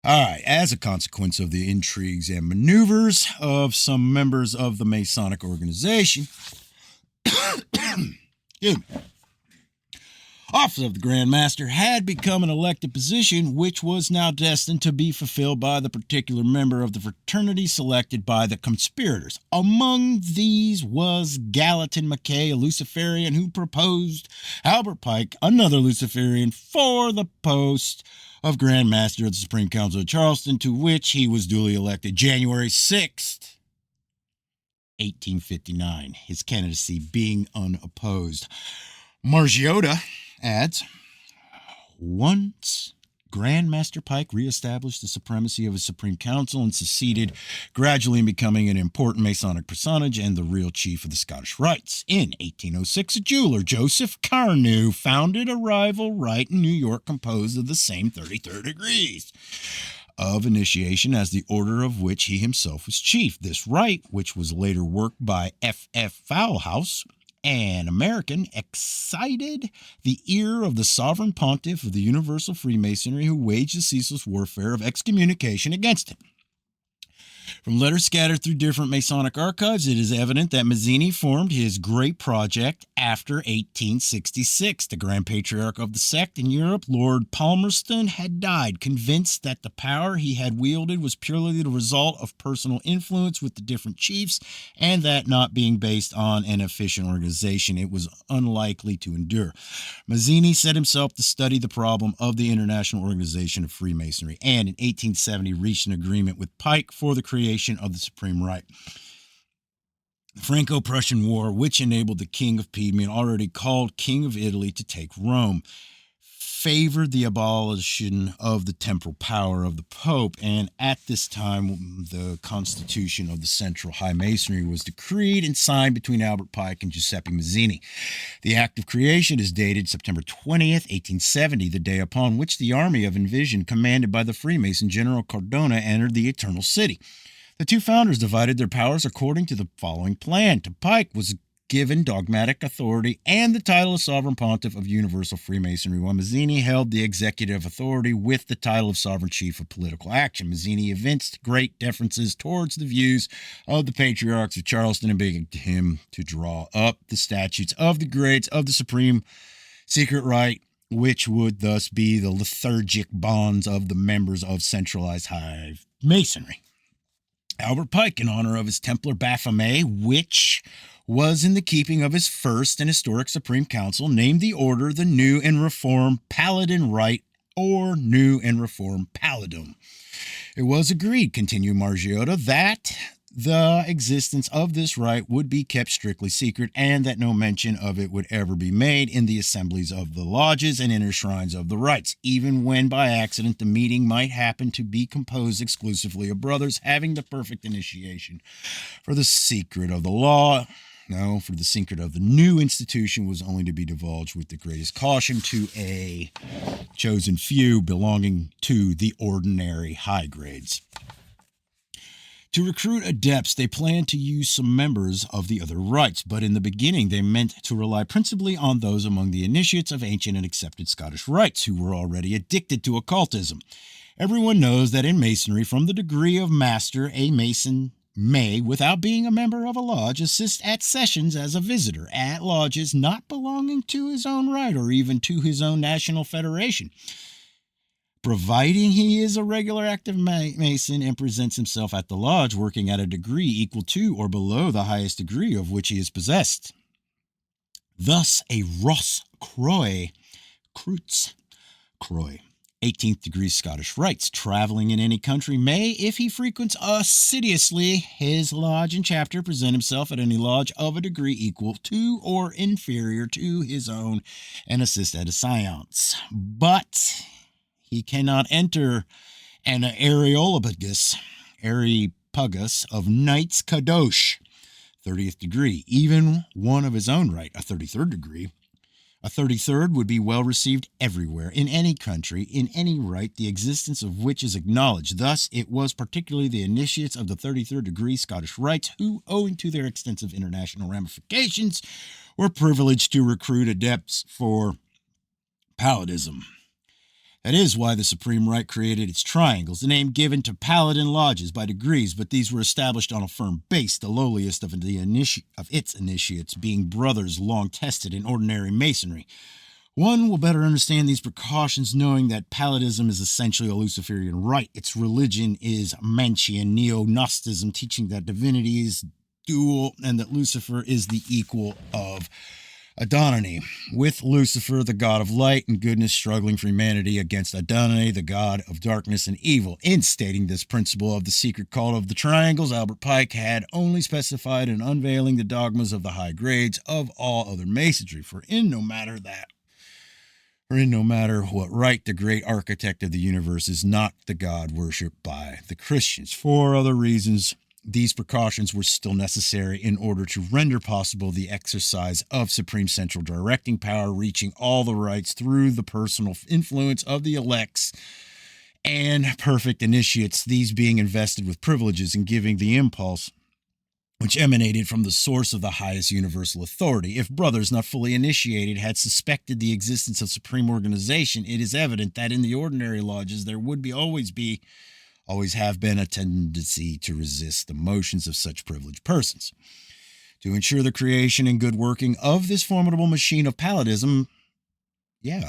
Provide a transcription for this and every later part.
All right, as a consequence of the intrigues and maneuvers of some members of the Masonic organization, office of the Grand Master had become an elected position, which was now destined to be fulfilled by the particular member of the fraternity selected by the conspirators. Among these was Gallatin Mackay, a Luciferian who proposed Albert Pike, another Luciferian, for the post of Grand Master of the Supreme Council of Charleston, to which he was duly elected January 6th, 1859, his candidacy being unopposed. Margiotta adds, once Grand Master Pike reestablished the supremacy of his Supreme Council and succeeded, gradually becoming an important Masonic personage and the real chief of the Scottish Rites. In 1806, a jeweler, Joseph Carnew, founded a rival rite in New York composed of the same 33rd degrees of initiation as the order of which he himself was chief. This rite, which was later worked by F.F. Fowlhouse, an American, excited the ear of the sovereign pontiff of the Universal Freemasonry, who waged a ceaseless warfare of excommunication against him. From letters scattered through different Masonic archives, it is evident that Mazzini formed his great project after 1866. The Grand Patriarch of the sect in Europe, Lord Palmerston, had died, convinced that the power he had wielded was purely the result of personal influence with the different chiefs, and that not being based on an efficient organization, it was unlikely to endure. Mazzini set himself to study the problem of the International Organization of Freemasonry, and in 1870 reached an agreement with Pike for the creation of the Supreme Rite. The Franco-Prussian War, which enabled the King of Piedmont, already called King of Italy, to take Rome, favored the abolition of the temporal power of the Pope, and at this time the Constitution of the Central High Masonry was decreed and signed between Albert Pike and Giuseppe Mazzini. The act of creation is dated September 20th, 1870, the day upon which the army of Invision, commanded by the Freemason General Cardona, entered the Eternal City. The two founders divided their powers according to the following plan. To Pike was given dogmatic authority and the title of Sovereign Pontiff of Universal Freemasonry, while Mazzini held the executive authority with the title of Sovereign Chief of Political Action. Mazzini evinced great deferences towards the views of the Patriarchs of Charleston and begged him to draw up the statutes of the grades of the Supreme Secret Rite, which would thus be the liturgic bonds of the members of centralized high Masonry. Albert Pike, in honor of his Templar Baphomet, which was in the keeping of his first and historic Supreme Council, named the order the New and Reformed Paladin Rite, or New and Reformed Palladum. It was agreed, continued Margiotta, that the existence of this rite would be kept strictly secret and that no mention of it would ever be made in the assemblies of the lodges and inner shrines of the rites, even when by accident the meeting might happen to be composed exclusively of brothers having the perfect initiation. For the secret of the law, no, for the secret of the new institution was only to be divulged with the greatest caution to a chosen few belonging to the ordinary high grades. To recruit adepts, they planned to use some members of the other rites, but in the beginning they meant to rely principally on those among the initiates of ancient and accepted Scottish rites who were already addicted to occultism. Everyone knows that in Masonry, from the degree of master, a Mason may, without being a member of a lodge, assist at sessions as a visitor at lodges not belonging to his own rite or even to his own national federation, providing he is a regular active Mason and presents himself at the lodge working at a degree equal to or below the highest degree of which he is possessed. Thus, a Ross Croix, 18th degree Scottish rites, traveling in any country may, if he frequents assiduously his lodge and chapter, present himself at any lodge of a degree equal to or inferior to his own and assist at a seance. But he cannot enter an areopagus of Knights Kadosh, 30th degree, even one of his own rite, a 33rd degree. A 33rd would be well received everywhere, in any country, in any rite, the existence of which is acknowledged. Thus, it was particularly the initiates of the 33rd degree Scottish rites who, owing to their extensive international ramifications, were privileged to recruit adepts for palladism. That is why the Supreme Right created its triangles, the name given to paladin lodges by degrees, but these were established on a firm base, the lowliest of its initiates being brothers long tested in ordinary masonry. One will better understand these precautions knowing that Palladism is essentially a Luciferian rite. Its religion is Manichaean neo-Gnosticism, teaching that divinity is dual and that Lucifer is the equal of Adonai, with Lucifer, the god of light and goodness, struggling for humanity against Adonai, the god of darkness and evil. In stating this principle of the secret cult of the triangles, Albert Pike had only specified in unveiling the dogmas of the high grades of all other masonry, for in no matter what right, the great architect of the universe is not the God worshipped by the Christians. For other reasons, these precautions were still necessary in order to render possible the exercise of supreme central directing power, reaching all the rights through the personal influence of the elects and perfect initiates, these being invested with privileges and giving the impulse which emanated from the source of the highest universal authority. If brothers not fully initiated had suspected the existence of supreme organization, it is evident that in the ordinary lodges there would always have been a tendency to resist the motions of such privileged persons. To ensure the creation and good working of this formidable machine of palladism,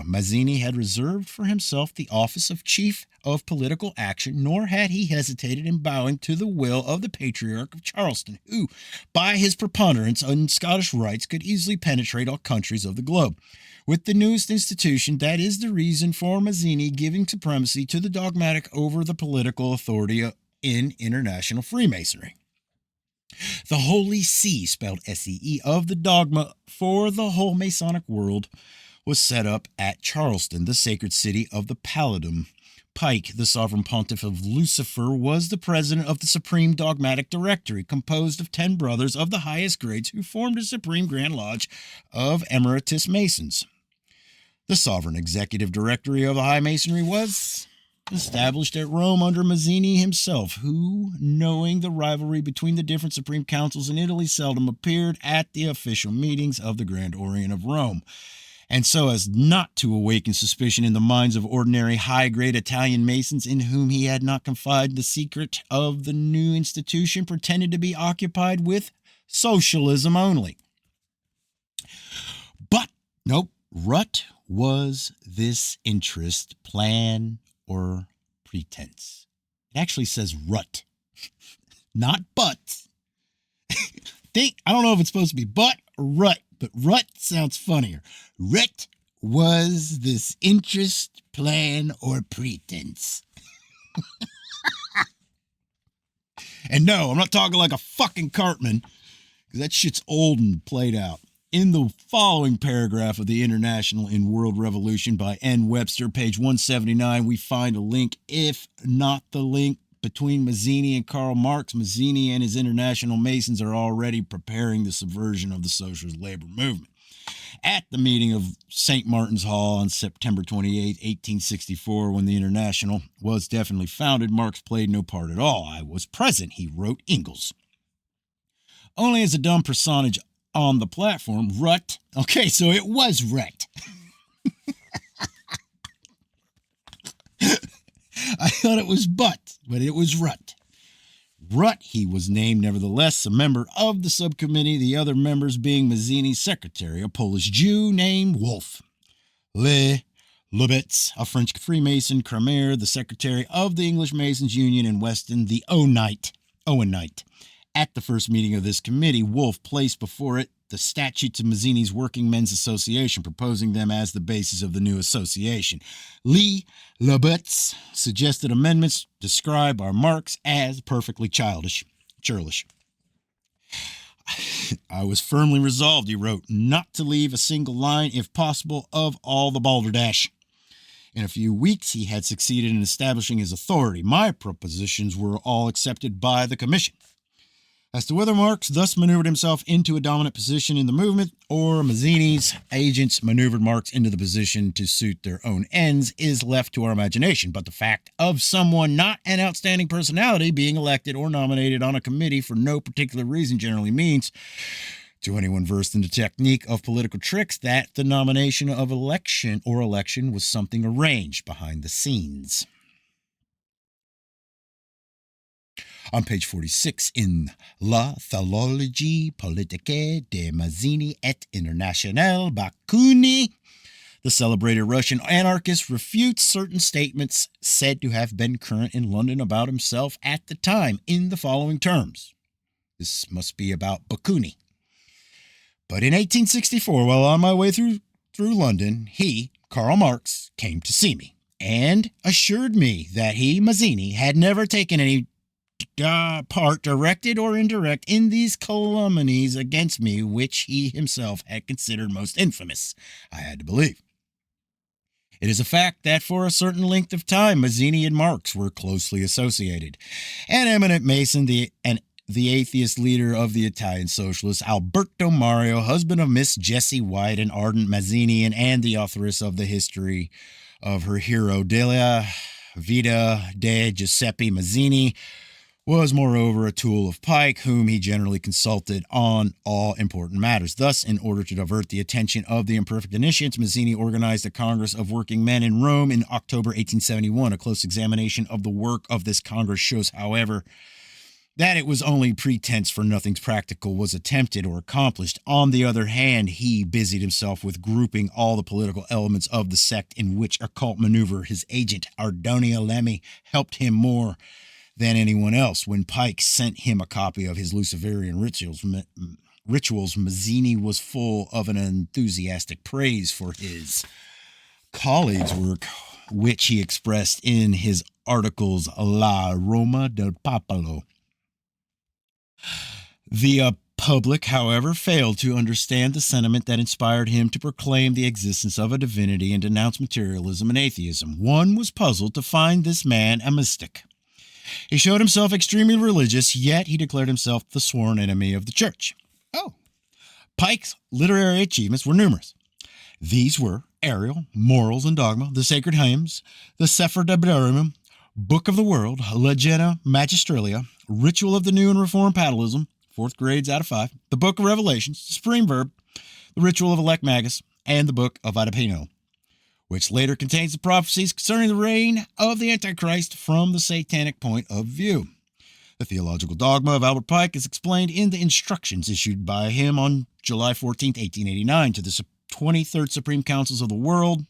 Mazzini had reserved for himself the office of chief of political action, nor had he hesitated in bowing to the will of the Patriarch of Charleston, who, by his preponderance on Scottish rights, could easily penetrate all countries of the globe. With the newest institution, that is the reason for Mazzini giving supremacy to the dogmatic over the political authority in international Freemasonry. The Holy See, spelled S-E-E, of the dogma for the whole Masonic world was set up at Charleston, the sacred city of the Palladum. Pike, the sovereign pontiff of Lucifer, was the president of the Supreme Dogmatic Directory, composed of 10 brothers of the highest grades who formed a Supreme Grand Lodge of Emeritus Masons. The Sovereign Executive Directory of the High Masonry was established at Rome under Mazzini himself, who, knowing the rivalry between the different Supreme Councils in Italy, seldom appeared at the official meetings of the Grand Orient of Rome. And so as not to awaken suspicion in the minds of ordinary high-grade Italian Masons in whom he had not confided the secret of the new institution, pretended to be occupied with socialism only. But, nope, what was this interest, plan, or pretense? It actually says rut, not but. I don't know if it's supposed to be but or rut, but rut sounds funnier. Rut was this interest, plan, or pretense. And no, I'm not talking like a fucking Cartman, because that shit's old and played out. In the following paragraph of the International in World Revolution by N. Webster, page 179, we find a link, if not the link, between Mazzini and Karl Marx. Mazzini and his International Masons are already preparing the subversion of the socialist labor movement. At the meeting of St. Martin's Hall on September 28, 1864, when the International was definitely founded, Marx played no part at all. I was present, he wrote Engels. Only as a dumb personage on the platform, rut. Okay, so it was rut. I thought it was but it was rut. Rut, he was named, nevertheless, a member of the subcommittee, the other members being Mazzini's secretary, a Polish Jew named Wolf. Lubitz, a French Freemason, Kramer, the secretary of the English Masons Union, and Weston, the Owenite. At the first meeting of this committee, Wolf placed before it the statutes of Mazzini's Working Men's Association, proposing them as the basis of the new association. Lubitz suggested amendments described by Marx as perfectly churlish. I was firmly resolved, he wrote, not to leave a single line, if possible, of all the balderdash. In a few weeks, he had succeeded in establishing his authority. My propositions were all accepted by the commission. As to whether Marx thus maneuvered himself into a dominant position in the movement, or Mazzini's agents maneuvered Marx into the position to suit their own ends, is left to our imagination. But the fact of someone not an outstanding personality being elected or nominated on a committee for no particular reason generally means To anyone versed in the technique of political tricks, that the nomination of election was something arranged behind the scenes. On page 46 in La Théologie politique de Mazzini et Internationale Bakunin, the celebrated Russian anarchist refutes certain statements said to have been current in London about himself at the time in the following terms. This must be about Bakunin. But in 1864, while on my way through London, he, Karl Marx, came to see me and assured me that he, Mazzini, had never taken any part, directed or indirect, in these calumnies against me, which he himself had considered most infamous. I had to believe. It is a fact that for a certain length of time, Mazzini and Marx were closely associated. An eminent Mason, the atheist leader of the Italian socialists, Alberto Mario, husband of Miss Jessie White, an ardent Mazzinian, and the authoress of the history of her hero, Della Vita de Giuseppe Mazzini, was moreover a tool of Pike, whom he generally consulted on all important matters. Thus, in order to divert the attention of the imperfect initiates, Mazzini organized a Congress of Working Men in Rome in October 1871. A close examination of the work of this Congress shows, however, that it was only pretense, for nothing practical was attempted or accomplished. On the other hand, he busied himself with grouping all the political elements of the sect, in which occult maneuver his agent, Ardonio Lemmy, helped him more than anyone else. When Pike sent him a copy of his Luciferian rituals, Mazzini was full of an enthusiastic praise for his colleague's work, which he expressed in his articles La Roma del Popolo. The public, however, failed to understand the sentiment that inspired him to proclaim the existence of a divinity and denounce materialism and atheism. One was puzzled to find this man a mystic. He showed himself extremely religious, yet he declared himself the sworn enemy of the church. Pike's literary achievements were numerous. These were Ariel, Morals and Dogma, the Sacred Hymns, the Sefer Devarim, Book of the World, Legenda Magistralia, Ritual of the New and Reformed Paddleism, 4th grades out of 5, the Book of Revelations, the Supreme Verb, the Ritual of Elect Magus, and the Book of Adapino, which later contains the prophecies concerning the reign of the Antichrist from the satanic point of view. The theological dogma of Albert Pike is explained in the instructions issued by him on July 14, 1889, to the 23rd Supreme Councils of the World,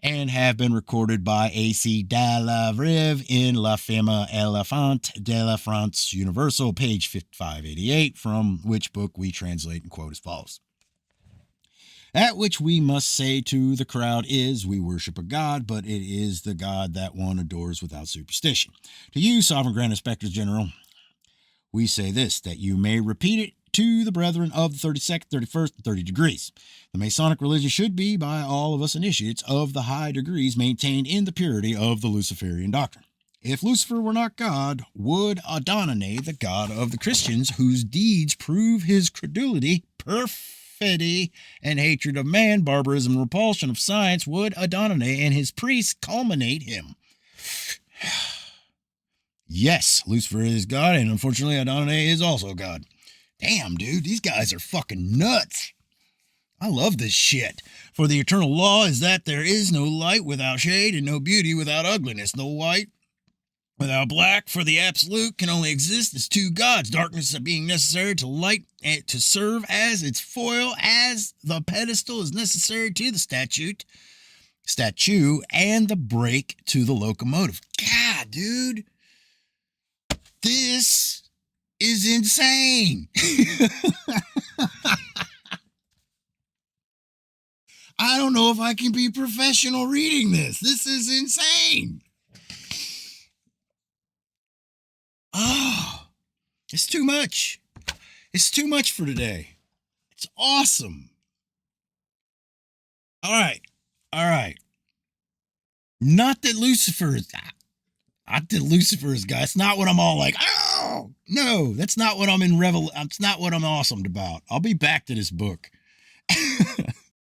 and have been recorded by A.C. Dalavrive in La Femme Elephant de la France Universal, page 588, from which book we translate and quote as follows. That which we must say to the crowd is, we worship a God, but it is the God that one adores without superstition. To you, Sovereign Grand Inspectors General, we say this, that you may repeat it to the brethren of the 32nd, 31st, and 30 degrees. The Masonic religion should be, by all of us initiates of the high degrees, maintained in the purity of the Luciferian doctrine. If Lucifer were not God, would Adonai, the God of the Christians, whose deeds prove his credulity, perfidy, and hatred of man, barbarism, and repulsion of science, would Adonai and his priests culminate him? Yes, Lucifer is God, and unfortunately Adonai is also God. Damn, dude, these guys are fucking nuts. I love this shit. For the eternal law is that there is no light without shade and no beauty without ugliness, no white without black, for the absolute can only exist as two gods, darkness being necessary to light and to serve as its foil, as the pedestal is necessary to the statue, and the brake to the locomotive. God, dude, this is insane. I don't know if I can be professional reading this. This is insane. Oh, it's too much. It's too much for today. It's awesome. All right. Not that Lucifer is God. It's not what I'm all like, oh, no, that's not what I'm in that's not what I'm awesome about. I'll be back to this book.